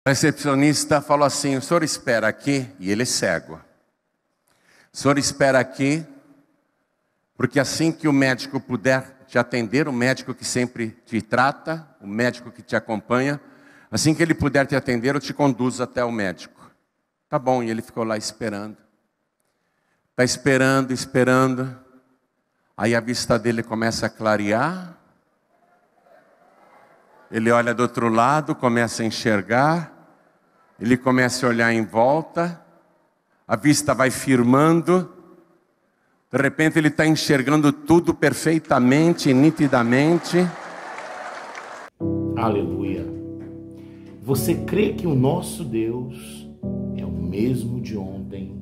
A recepcionista falou assim: o senhor espera aqui, e ele é cego. O senhor espera aqui, porque assim que o médico puder te atender, o médico que sempre te trata, o médico que te acompanha, assim que ele puder te atender, eu te conduzo até o médico. Tá bom, e ele ficou lá esperando. Está esperando, esperando. Aí a vista dele começa a clarear. Ele olha do outro lado, começa a enxergar. Ele começa a olhar em volta. A vista vai firmando. De repente ele está enxergando tudo perfeitamente, nitidamente. Aleluia. Você crê que o nosso Deus é o mesmo de ontem,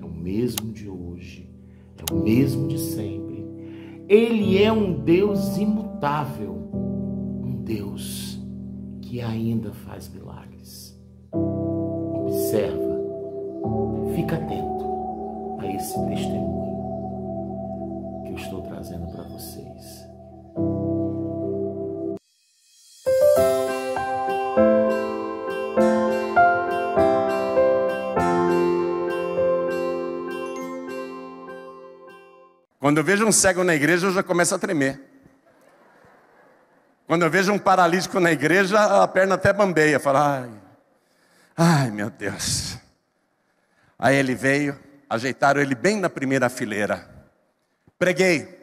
é o mesmo de hoje, é o mesmo de sempre. Ele é um Deus imutável, um Deus que ainda faz milagres. Observa, fica atento a esse testemunho que eu estou trazendo para vocês. Quando eu vejo um cego na igreja, eu já começo a tremer. Quando eu vejo um paralítico na igreja, a perna até bambeia. Fala, ai meu Deus. Aí ele veio, ajeitaram ele bem na primeira fileira. Preguei.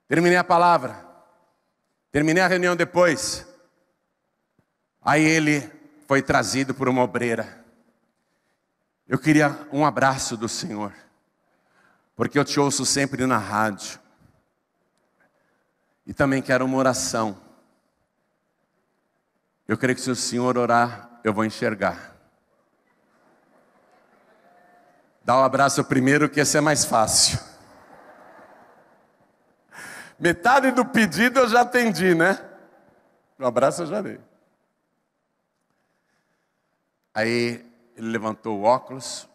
Terminei a palavra. Terminei a reunião depois. Aí ele foi trazido por uma obreira. Eu queria um abraço do Senhor, porque eu te ouço sempre na rádio. E também quero uma oração. Eu creio que se o Senhor orar, eu vou enxergar. Dá o abraço primeiro, que esse é mais fácil. Metade do pedido eu já atendi, né? O abraço eu já dei. Aí ele levantou o óculos.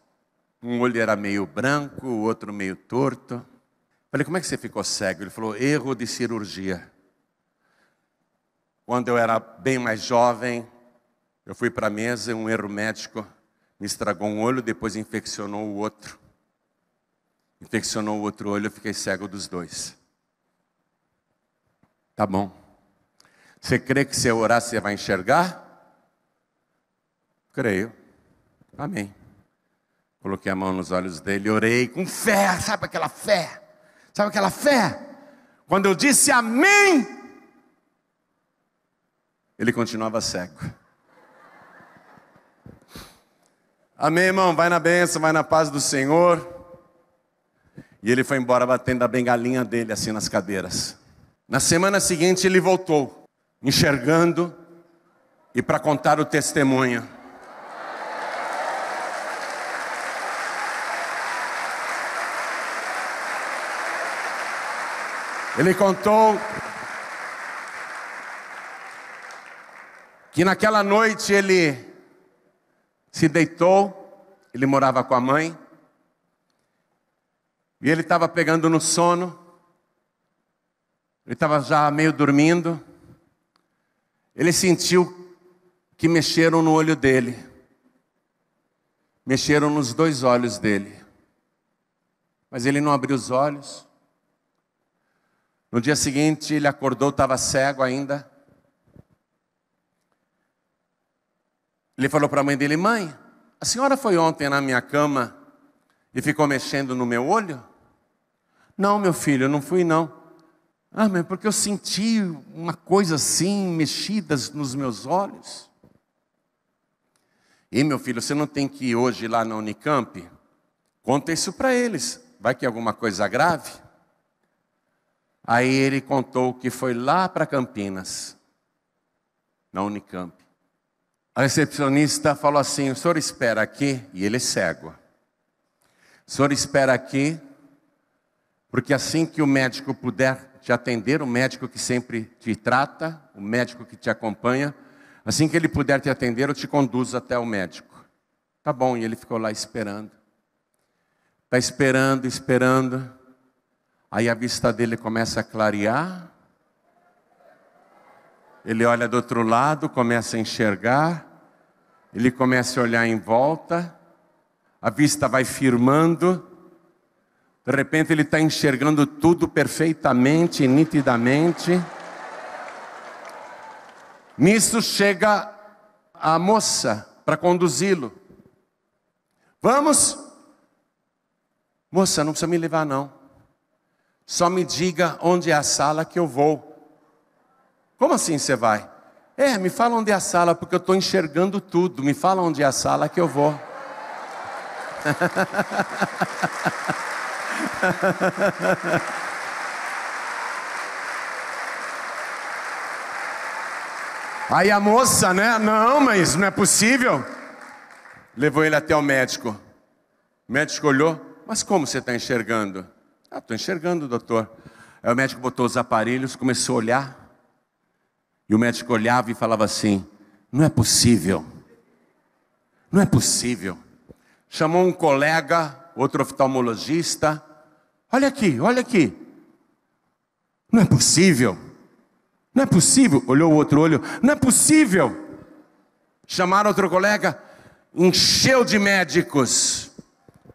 Um olho era meio branco, o outro meio torto. Falei, como é que você ficou cego? Ele falou, erro de cirurgia. Quando eu era bem mais jovem, eu fui para a mesa e um erro médico me estragou um olho, depois infeccionou o outro. Infeccionou o outro olho, eu fiquei cego dos dois. Tá bom. Você crê que se eu orar, você vai enxergar? Creio. Amém. Coloquei a mão nos olhos dele, orei com fé, sabe aquela fé? Sabe aquela fé? Quando eu disse amém, ele continuava cego. Amém, irmão? Vai na bênção, vai na paz do Senhor. E ele foi embora batendo a bengalinha dele assim nas cadeiras. Na semana seguinte ele voltou, enxergando e para contar o testemunho. Ele contou que naquela noite ele se deitou, ele morava com a mãe, e ele estava pegando no sono, ele estava já meio dormindo, ele sentiu que mexeram no olho dele, mexeram nos dois olhos dele, mas ele não abriu os olhos. No dia seguinte ele acordou, estava cego ainda. Ele falou para a mãe dele, mãe, a senhora foi ontem na minha cama e ficou mexendo no meu olho? Não, meu filho, eu não fui não. Ah, mas porque eu senti uma coisa assim, mexidas nos meus olhos. E meu filho, você não tem que ir hoje lá na Unicamp? Conta isso para eles, vai que é alguma coisa grave. Aí ele contou que foi lá para Campinas, na Unicamp. A recepcionista falou assim, o senhor espera aqui, e ele é cego. O senhor espera aqui, porque assim que o médico puder te atender, o médico que sempre te trata, o médico que te acompanha, assim que ele puder te atender, eu te conduzo até o médico. Tá bom, e ele ficou lá esperando. Está esperando, esperando. Aí a vista dele começa a clarear. Ele olha do outro lado, começa a enxergar, ele começa a olhar em volta, a vista vai firmando, de repente ele está enxergando tudo perfeitamente, nitidamente. Nisso chega a moça para conduzi-lo. Vamos? Moça, não precisa me levar não. Só me diga onde é a sala que eu vou. Como assim você vai? Me fala onde é a sala, porque eu estou enxergando tudo. Me fala onde é a sala que eu vou. Aí a moça, né? Não, mas não é possível. Levou ele até o médico. O médico olhou. Mas como você está enxergando? Estou enxergando, doutor. Aí o médico botou os aparelhos, começou a olhar. E o médico olhava e falava assim: não é possível. Não é possível. Chamou um colega, outro oftalmologista. Olha aqui, olha aqui. Não é possível. Não é possível. Olhou o outro olho. Não é possível. Chamaram outro colega. Encheu de médicos.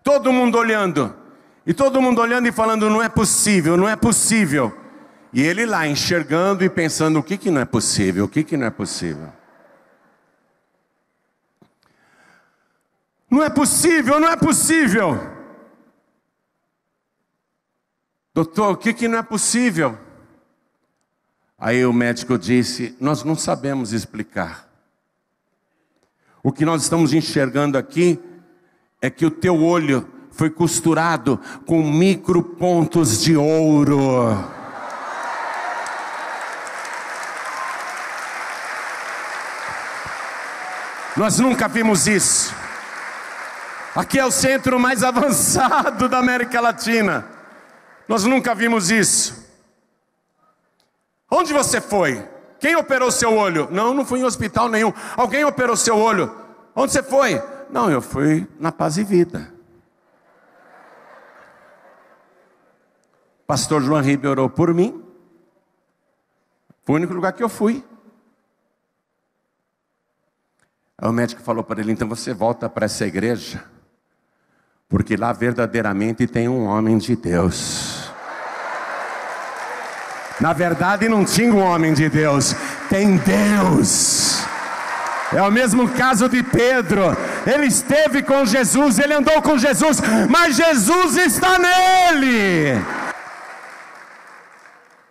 Todo mundo olhando. E todo mundo olhando e falando: não é possível, não é possível. E ele lá enxergando e pensando: o que não é possível? O que não é possível? Não é possível, não é possível. Doutor, o que não é possível? Aí o médico disse: nós não sabemos explicar. O que nós estamos enxergando aqui é que o teu olho foi costurado com micropontos de ouro. Nós nunca vimos isso. Aqui é o centro mais avançado da América Latina. Nós nunca vimos isso. Onde você foi? Quem operou seu olho? Não, não fui em hospital nenhum. Alguém operou seu olho? Onde você foi? Não, eu fui na Paz e Vida. Pastor João Ribeiro orou por mim. Foi o único lugar que eu fui. Aí o médico falou para ele: então você volta para essa igreja, porque lá verdadeiramente tem um homem de Deus. Na verdade não tinha um homem de Deus, tem Deus. É o mesmo caso de Pedro. Ele esteve com Jesus, ele andou com Jesus, mas Jesus está nele.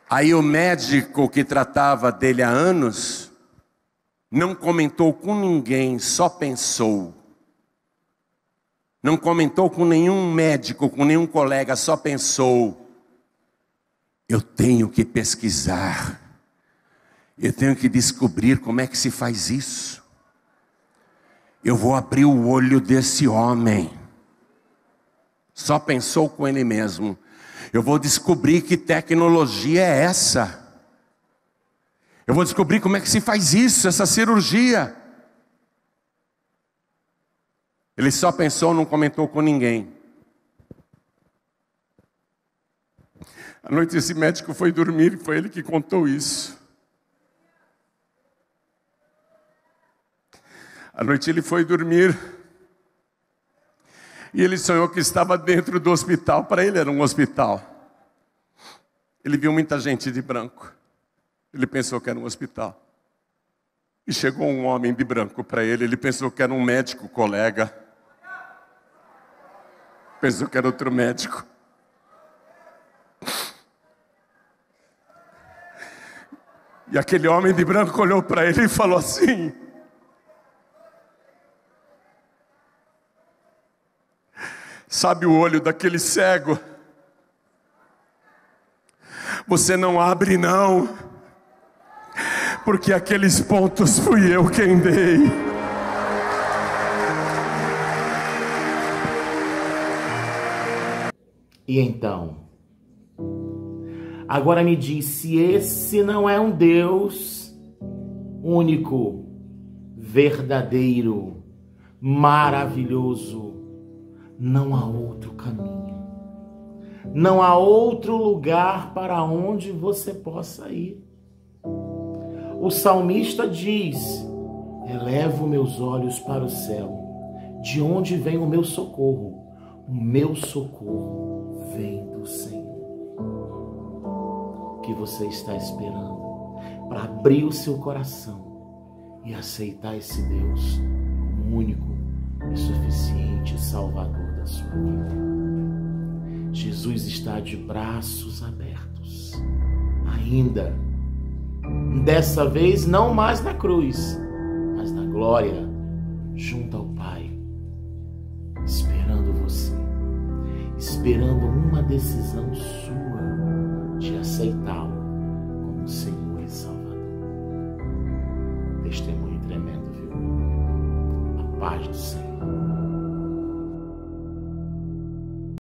Aí o médico que tratava dele há anos não comentou com ninguém, só pensou. Não comentou com nenhum médico, com nenhum colega, só pensou: eu tenho que pesquisar. Eu tenho que descobrir como é que se faz isso. Eu vou abrir o olho desse homem. Só pensou com ele mesmo: eu vou descobrir que tecnologia é essa. Eu vou descobrir como é que se faz isso, essa cirurgia. Ele só pensou, não comentou com ninguém. À noite esse médico foi dormir e foi ele que contou isso. À noite ele foi dormir e ele sonhou que estava dentro do hospital. Para ele era um hospital. Ele viu muita gente de branco. Ele pensou que era um hospital. E chegou um homem de branco para ele. Ele pensou que era um médico colega. Pensou que era outro médico. E aquele homem de branco olhou para ele e falou assim: sabe o olho daquele cego? Você não abre não, porque aqueles pontos fui eu quem dei. E então, agora me diz, se esse não é um Deus único, verdadeiro, maravilhoso, não há outro caminho, não há outro lugar para onde você possa ir. O salmista diz: elevo meus olhos para o céu. De onde vem o meu socorro? O meu socorro vem do Senhor. O que você está esperando para abrir o seu coração e aceitar esse Deus como único e suficiente Salvador da sua vida? Jesus está de braços abertos, ainda, dessa vez não mais na cruz, mas na glória, junto ao Pai, esperando você, esperando uma decisão sua de aceitá-lo